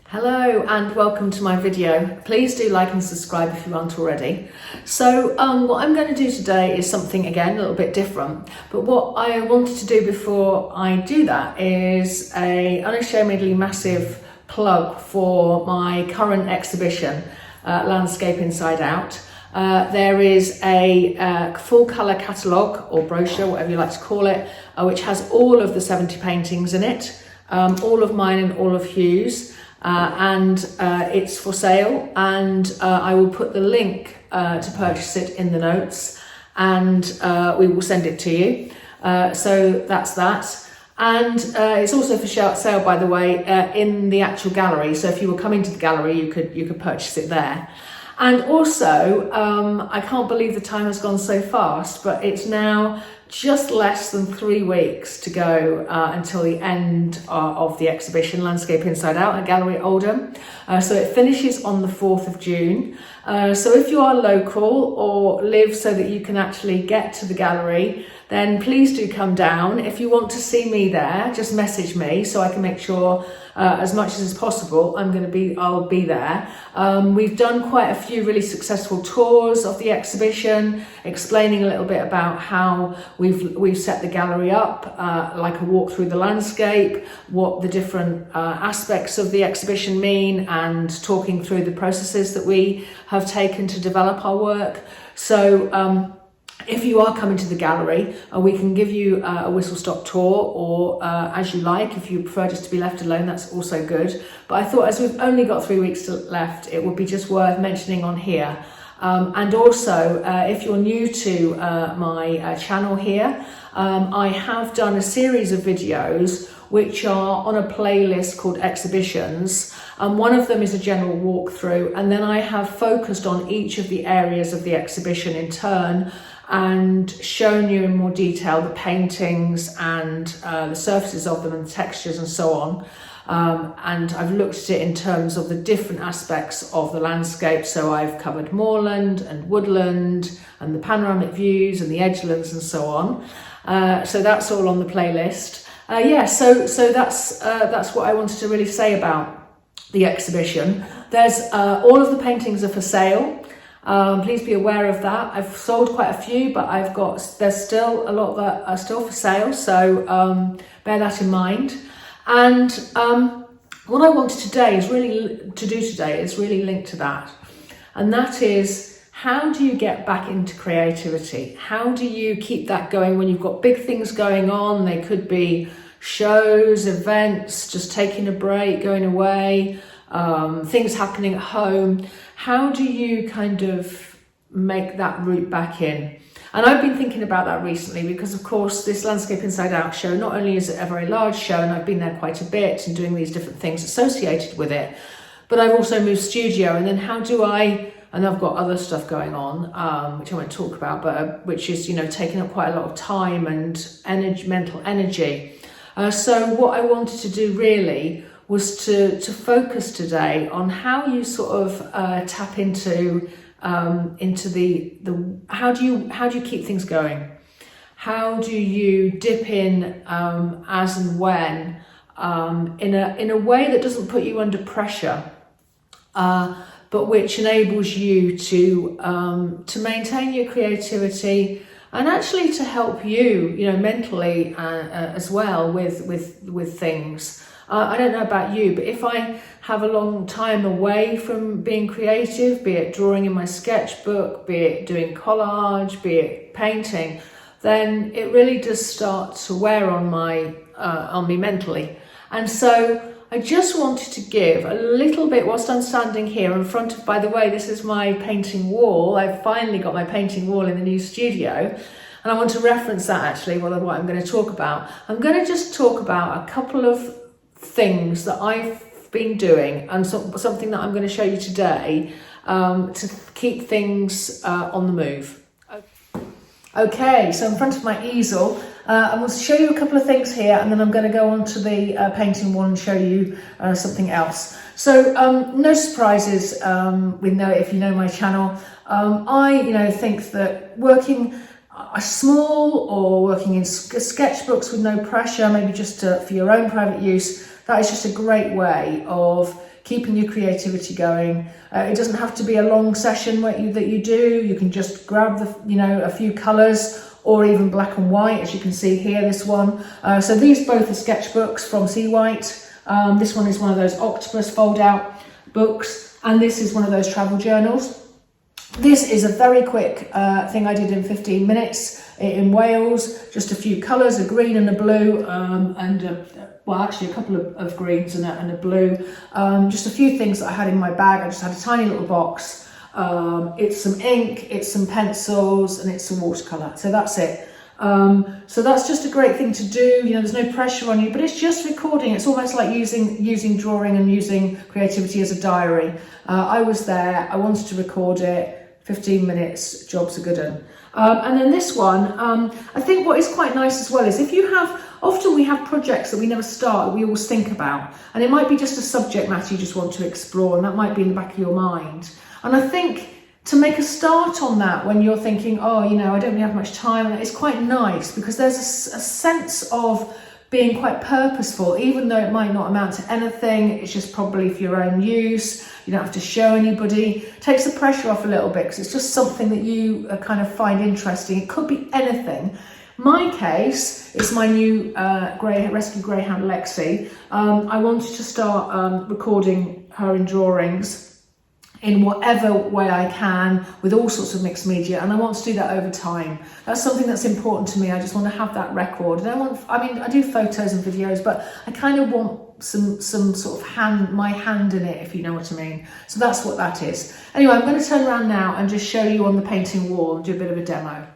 Hello and welcome to my video. Please do like and subscribe if you aren't already. So what I'm going to do today is something again a little bit different, but what I wanted to do before I do that is a unashamedly massive plug for my current exhibition, Landscape Inside Out. There is a full colour catalogue or brochure, whatever you like to call it, which has all of the 70 paintings in it, all of mine and all of Hugh's. And it's for sale, and I will put the link to purchase it in the notes, and we will send it to you. So that's that. And it's also for sale, by the way, in the actual gallery. So if you were coming to the gallery, you could purchase it there. And also, I can't believe the time has gone so fast, but it's now just less than 3 weeks to go until the end of the exhibition, Landscape Inside Out at Gallery Oldham. So it finishes on the 4th of June. So if you are local or live so that you can actually get to the gallery, then please do come down. If you want to see me there, just message me so I can make sure as much as is possible I'll be there. We've done quite a few really successful tours of the exhibition, explaining a little bit about how we've set the gallery up, like a walk through the landscape, what the different aspects of the exhibition mean, and talking through the processes that we have taken to develop our work. So if you are coming to the gallery, we can give you a whistle-stop tour, or as you like. If you prefer just to be left alone, that's also good. But I thought, as we've only got 3 weeks left, it would be just worth mentioning on here. And also, if you're new to my channel here, I have done a series of videos which are on a playlist called Exhibitions. One of them is a general walkthrough, and then I have focused on each of the areas of the exhibition in turn and shown you in more detail the paintings and the surfaces of them and the textures and so on. And I've looked at it in terms of the different aspects of the landscape. So I've covered moorland and woodland and the panoramic views and the edgelands and so on. So that's all on the playlist. So that's what I wanted to really say about the exhibition. There's all of the paintings are for sale. Please be aware of that. I've sold quite a few, but there's still a lot that are still for sale, so bear that in mind. And what I wanted to do today is really linked to that, and that is, how do you get back into creativity? How do you keep that going when you've got big things going on? They could be shows, events, just taking a break, going away, things happening at home. How do you kind of make that route back in? And I've been thinking about that recently because, of course, this Landscape Inside Out show, not only is it a very large show, and I've been there quite a bit and doing these different things associated with it, but I've also moved studio. And then and I've got other stuff going on, which I won't talk about, but which is, taking up quite a lot of time and mental energy. So what I wanted to do really was to focus today on how you sort of tap into the how do you keep things going? How do you dip in as and when in a way that doesn't put you under pressure, but which enables you to maintain your creativity and actually to help you, mentally as well with things. I don't know about you, but if I have a long time away from being creative, be it drawing in my sketchbook, be it doing collage, be it painting, then it really does start to wear on me mentally. And so I just wanted to give a little bit, whilst I'm standing here in front of, by the way, this is my painting wall. I've finally got my painting wall in the new studio. And I want to reference that actually, what I'm going to talk about. I'm going to just talk about a couple of things that I've been doing, and something that I'm going to show you today to keep things on the move. Okay, so in front of my easel, I'm going to show you a couple of things here, and then I'm going to go on to the painting wall and show you something else. So no surprises if you know my channel. I think that working are small or working in sketchbooks with no pressure, maybe just for your own private use, that is just a great way of keeping your creativity going. It doesn't have to be a long session that you do. You can just grab a few colours, or even black and white, as you can see here, this one. So these both are sketchbooks from Sea White. This one is one of those octopus fold out books, and this is one of those travel journals. This is a very quick thing I did in 15 minutes in Wales. Just a few colours, a green and a blue, well, actually a couple of greens and a blue. Just a few things that I had in my bag. I just had a tiny little box. It's some ink, it's some pencils, and it's some watercolour. So that's it. So that's just a great thing to do. There's no pressure on you, but it's just recording. It's almost like using drawing and using creativity as a diary. I was there, I wanted to record it, 15 minutes, job's a good one. And then this one, I think what is quite nice as well is often we have projects that we never start, that we always think about, and it might be just a subject matter you just want to explore, and that might be in the back of your mind. And I think to make a start on that when you're thinking, I don't really have much time, it's quite nice because there's a sense of being quite purposeful, even though it might not amount to anything. It's just probably for your own use. You don't have to show anybody. It takes the pressure off a little bit because it's just something that you kind of find interesting. It could be anything. My case is my new rescue greyhound Lexi. I wanted to start recording her in drawings in whatever way I can with all sorts of mixed media, and I want to do that over time. That's something that's important to me. I just want to have that record. I do photos and videos, but I kind of want some sort of my hand in it, if you know what I mean. So that's what that is. Anyway, I'm going to turn around now and just show you on the painting wall and do a bit of a demo.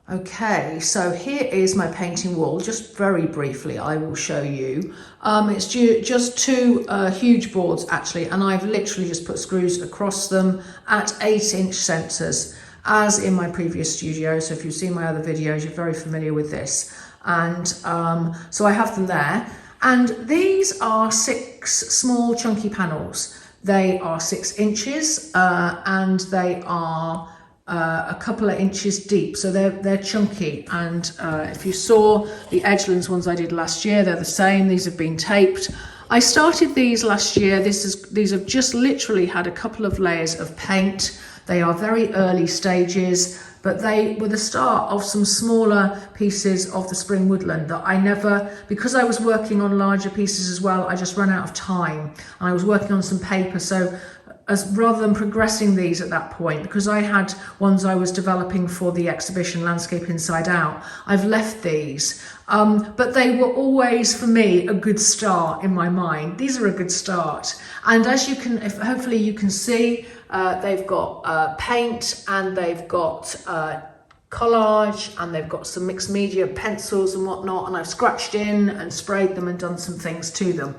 Okay, so here is my painting wall. Just very briefly, I will show you. It's just two huge boards actually, and I've literally just put screws across them at 8-inch centres, as in my previous studio. So if you've seen my other videos, you're very familiar with this. And so I have them there. And these are 6 small chunky panels. They are 6 inches and they are a couple of inches deep, so they're chunky. And if you saw the Edgelands ones I did last year, they're the same. These have been taped. I started these last year. These have just literally had a couple of layers of paint. They are very early stages, but they were the start of some smaller pieces of the spring woodland that because I was working on larger pieces as well, I just ran out of time. And I was working on some paper, so rather than progressing these at that point, because I had ones I was developing for the exhibition Landscape Inside Out, I've left these. But they were always, for me, a good start in my mind. These are a good start. And as you can, hopefully you can see, they've got paint, and they've got collage, and they've got some mixed media pencils and whatnot, and I've scratched in and sprayed them and done some things to them.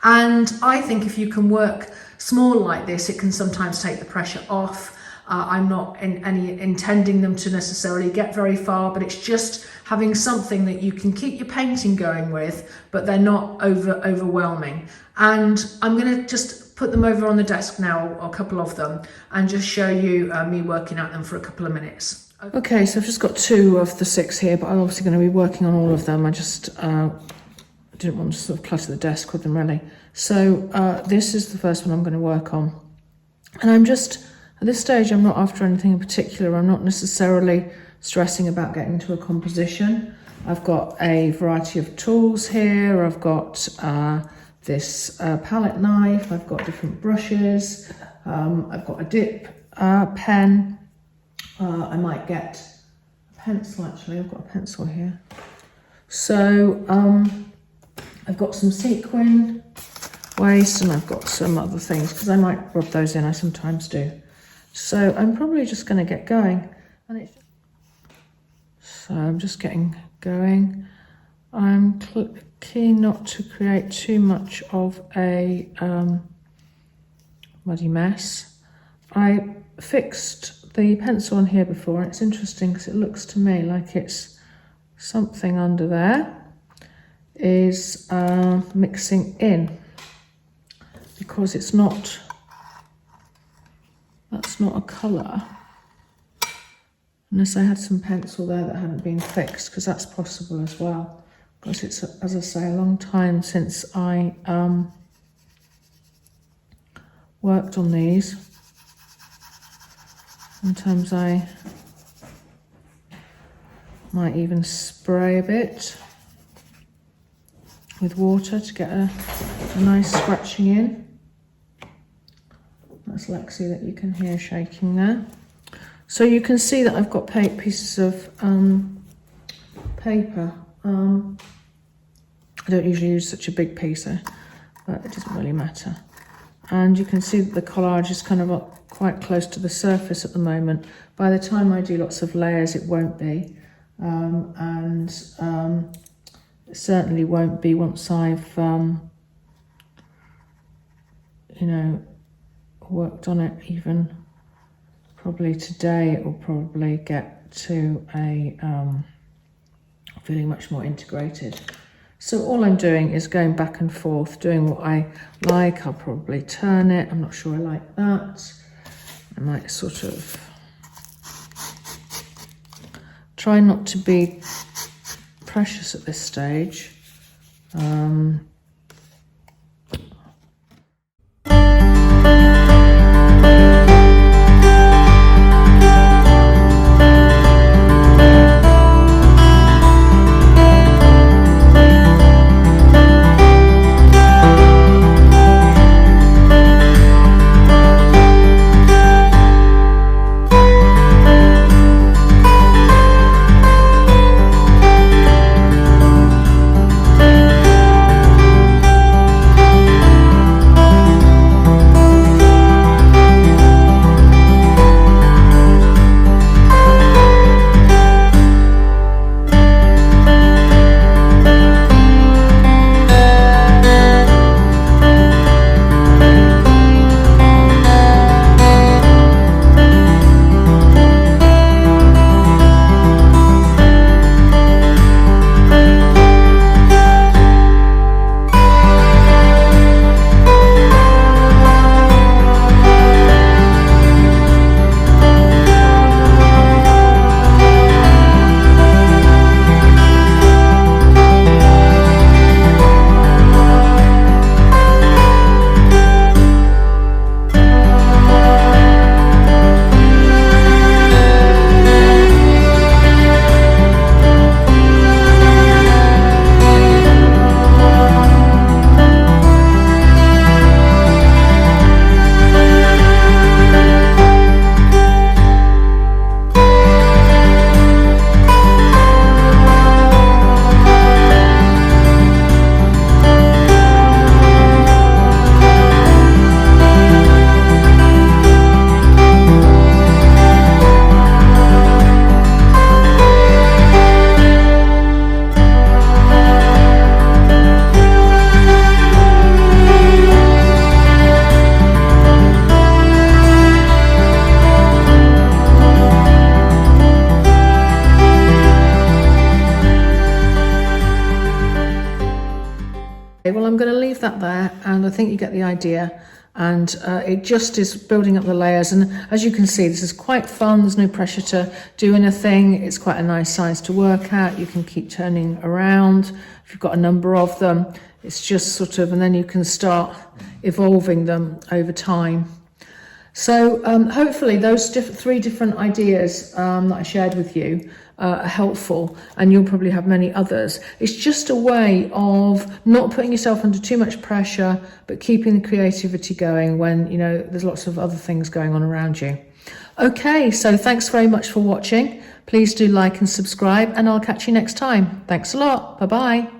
And I think if you can work small like this, it can sometimes take the pressure off. I'm not intending them to necessarily get very far, but it's just having something that you can keep your painting going with, but they're not overwhelming. And I'm going to just put them over on the desk now, a couple of them, and just show you me working at them for a couple of minutes. Okay, so I've just got 2 of the 6 here, but I'm obviously going to be working on all of them. I just didn't want to sort of clutter the desk with them really. So this is the first one I'm going to work on. And I'm just, at this stage, I'm not after anything in particular. I'm not necessarily stressing about getting to a composition. I've got a variety of tools here. I've got this palette knife. I've got different brushes. I've got a dip pen. I might get a pencil actually. I've got a pencil here. So I've got some sequin waste, and I've got some other things because I might rub those in. I sometimes do. So I'm probably just going to get going. So I'm just getting going. I'm keen not to create too much of a muddy mess. I fixed the pencil on here before, and it's interesting because it looks to me like it's something under there is mixing in, because it's not, that's not a colour. Unless I had some pencil there that hadn't been fixed, because that's possible as well. Because it's, as I say, a long time since I worked on these. Sometimes I might even spray a bit with water to get a nice scratching in. That's Lexi that you can hear shaking there. So you can see that I've got pieces of paper. I don't usually use such a big piece, but it doesn't really matter. And you can see that the collage is kind of up quite close to the surface at the moment. By the time I do lots of layers, it won't be. It certainly won't be once I've, you know, worked on it. Even probably today, it will probably get to a feeling much more integrated. So all I'm doing is going back and forth, doing what I like. I'll probably turn it. I'm not sure I like that. I might sort of try not to be precious at this stage. Well, I'm going to leave that there, and I think you get the idea. And it just is building up the layers, and as you can see, this is quite fun. There's no pressure to do anything. It's quite a nice size to work at. You can keep turning around if you've got a number of them. It's just sort of, and then you can start evolving them over time. So hopefully those three different ideas that I shared with you are helpful, and you'll probably have many others. It's just a way of not putting yourself under too much pressure, but keeping the creativity going when, you know, there's lots of other things going on around you. Okay, so thanks very much for watching. Please do like and subscribe, and I'll catch you next time. Thanks a lot. Bye-bye.